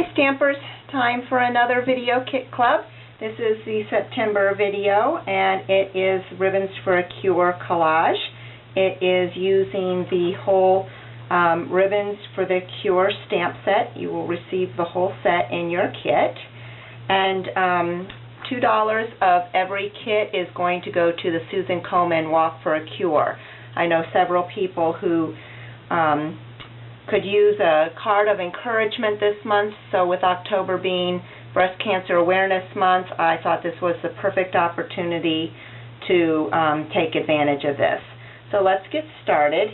Hi Stampers, time for another video kit club. This is the September video and it is Ribbons for a Cure collage. It is using the whole Ribbons for the Cure stamp set. You will receive the whole set in your kit, and $2 of every kit is going to go to the Susan Komen Walk for a Cure. I know several people who could use a card of encouragement this month, so with October being Breast Cancer Awareness Month, I thought this was the perfect opportunity to take advantage of this. So let's get started.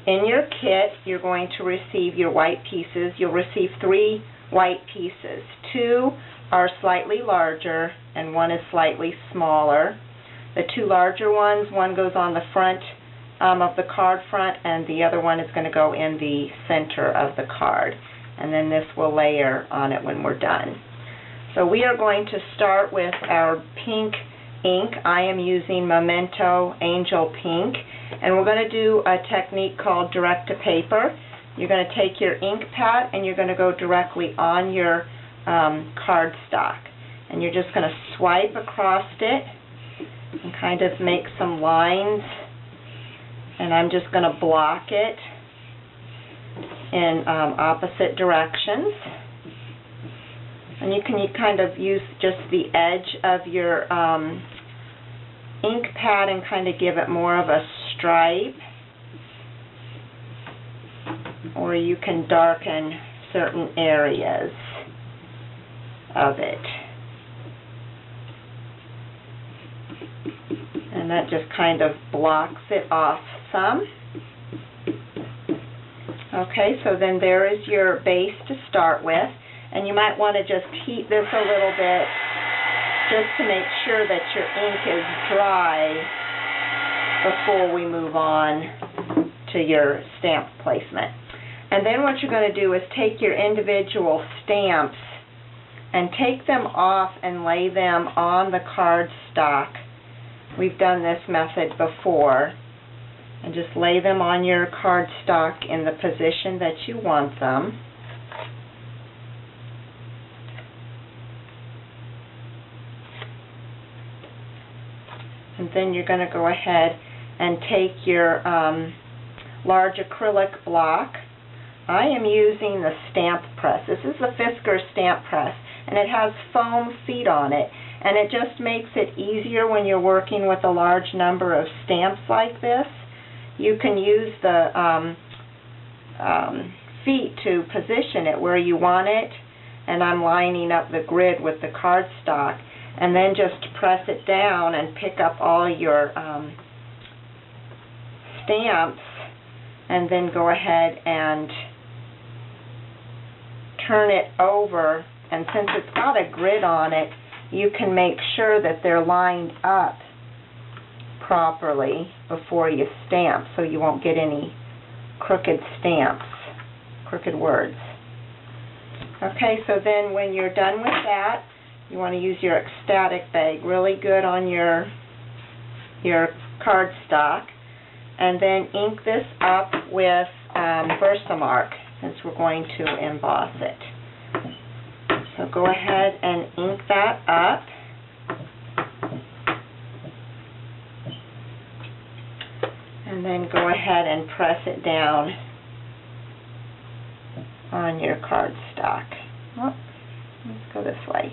In your kit, you're going to receive your white pieces. You'll receive 3 white pieces. 2 are slightly larger and 1 is slightly smaller. The 2 larger ones, one goes on the front of the card front, and the other one is going to go in the center of the card, and then this will layer on it when we're done. So we are going to start with our pink ink. I am using Memento Angel Pink, and we're going to do a technique called direct to paper. You're going to take your ink pad and you're going to go directly on your cardstock, and you're just going to swipe across it and kind of make some lines. And I'm just going to block it in opposite directions. And you can kind of use just the edge of your ink pad and kind of give it more of a stripe. Or you can darken certain areas of it. And that just kind of blocks it off some. Okay, so then there is your base to start with, and you might want to just heat this a little bit just to make sure that your ink is dry before we move on to your stamp placement. And then what you're going to do is take your individual stamps and take them off and lay them on the cardstock. We've done this method before, and just lay them on your cardstock in the position that you want them. And then you're going to go ahead and take your large acrylic block. I am using the stamp press. This is the Fisker stamp press, and it has foam feet on it. And it just makes it easier when you're working with a large number of stamps like this. You can use the feet to position it where you want it, and I'm lining up the grid with the cardstock, and then just press it down and pick up all your stamps, and then go ahead and turn it over, and since it's got a grid on it, you can make sure that they're lined up properly before you stamp, so you won't get any crooked stamps, crooked words. Okay, so then when you're done with that, you want to use your ecstatic bag really good on your cardstock, and then ink this up with Versamark, since we're going to emboss it. So go ahead and ink that up. And then go ahead and press it down on your cardstock. Oh, let's go this way.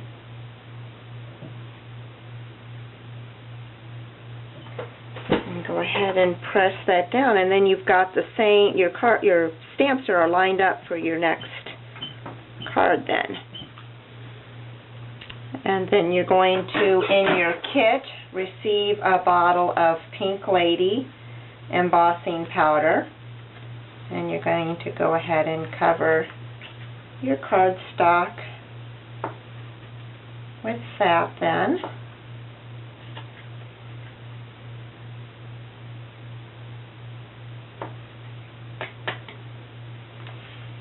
And go ahead and press that down, and then you've got the same, your stamps are lined up for your next card then. And then you're going to, in your kit, receive a bottle of Pink Lady embossing powder. And you're going to go ahead and cover your cardstock with that then.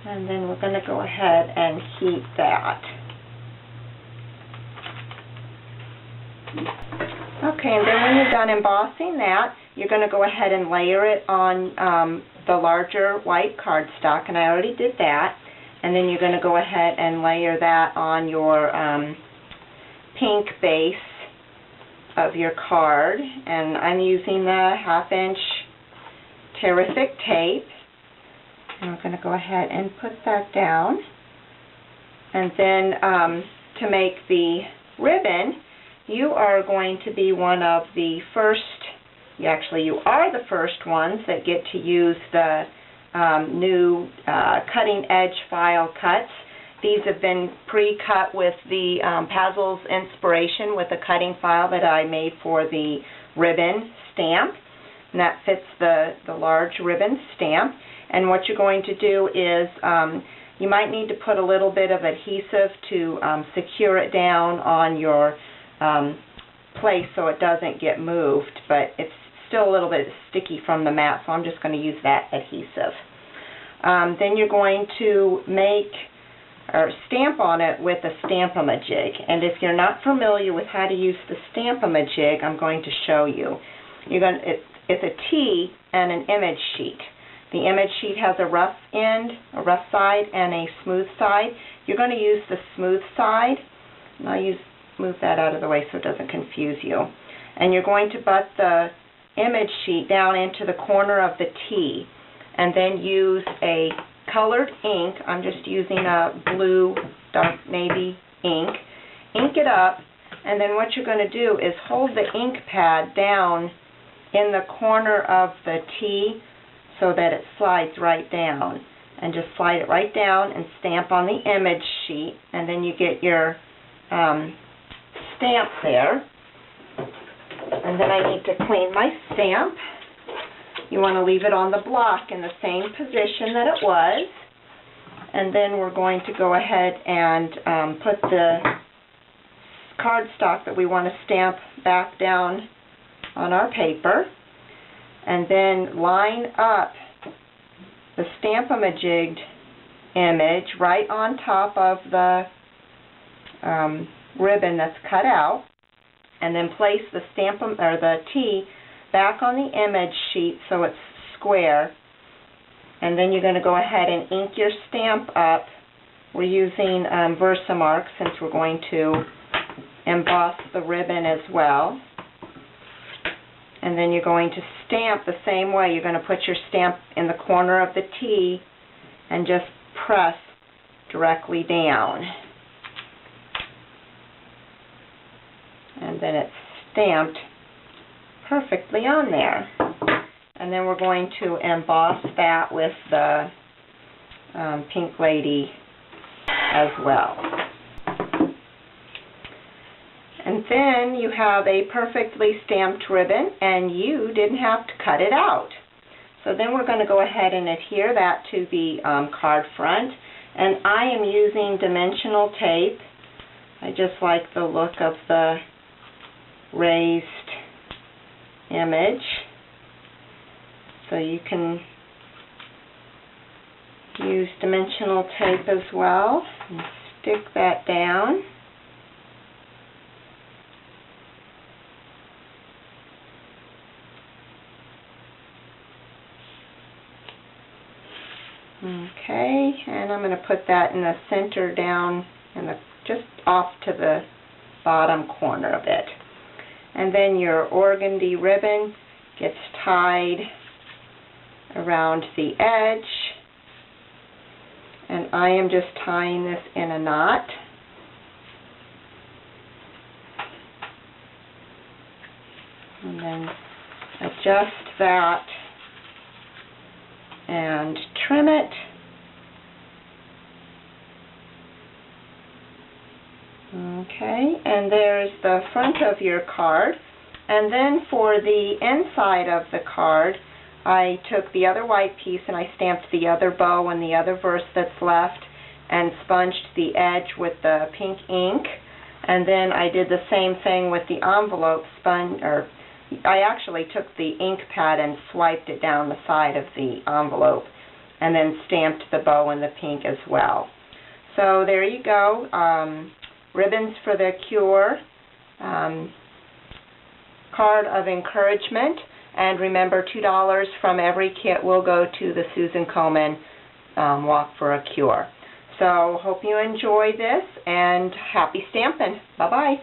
And then we're going to go ahead and heat that. Okay, and then when you're done embossing that, you're going to go ahead and layer it on the larger white cardstock, and I already did that. and then you're going to go ahead and layer that on your pink base of your card, and I'm using the 1/2" Terrific tape. And I'm going to go ahead and put that down. And then to make the ribbon, you are going to be one of the first, you are the first ones that get to use the new cutting edge file cuts. These have been pre-cut with the Pazzles Inspiration with a cutting file that I made for the ribbon stamp, and that fits the large ribbon stamp. And what you're going to do is you might need to put a little bit of adhesive to secure it down on your place so it doesn't get moved, but it's still a little bit sticky from the mat, so I'm just going to use that adhesive. Then you're going to make or stamp on it with a Stamp-A-Ma-Jig. And if you're not familiar with how to use the Stamp-A-Ma-Jig, I'm going to show you. It's a T and an image sheet. The image sheet has a rough end, a rough side, and a smooth side. You're going to use the smooth side. And I'll move that out of the way so it doesn't confuse you. And you're going to butt the image sheet down into the corner of the T, and then use a colored ink. I'm just using a blue, dark navy ink. Ink it up, and then what you're going to do is hold the ink pad down in the corner of the T so that it slides right down. And just slide it right down and stamp on the image sheet, and then you get your stamp there. And then I need to clean my stamp. You want to leave it on the block in the same position that it was. And then we're going to go ahead and put the cardstock that we want to stamp back down on our paper. And then line up the Stamp-A-Ma-Jigged image right on top of the ribbon that's cut out. And then place the the T back on the image sheet so it's square. And then you're going to go ahead and ink your stamp up. We're using Versamark since we're going to emboss the ribbon as well. And then you're going to stamp the same way. You're going to put your stamp in the corner of the T and just press directly down. And then it's stamped perfectly on there. And then we're going to emboss that with the Pink Lady as well. And then you have a perfectly stamped ribbon, and you didn't have to cut it out. So then we're going to go ahead and adhere that to the card front. And I am using dimensional tape. I just like the look of the raised image. So you can use dimensional tape as well and stick that down. Okay, and I'm going to put that in the center down in the just off to the bottom corner of it. And then your organdy ribbon gets tied around the edge, and I am just tying this in a knot. And then adjust that and trim it. Okay, and there's the front of your card. And then for the inside of the card, I took the other white piece and I stamped the other bow and the other verse that's left and sponged the edge with the pink ink. And then I did the same thing with the envelope I actually took the ink pad and swiped it down the side of the envelope and then stamped the bow and the pink as well. So there you go. Ribbons for the Cure card of encouragement. And remember, $2 from every kit will go to the Susan Komen Walk for a Cure. So hope you enjoy this, and happy stamping. Bye-bye.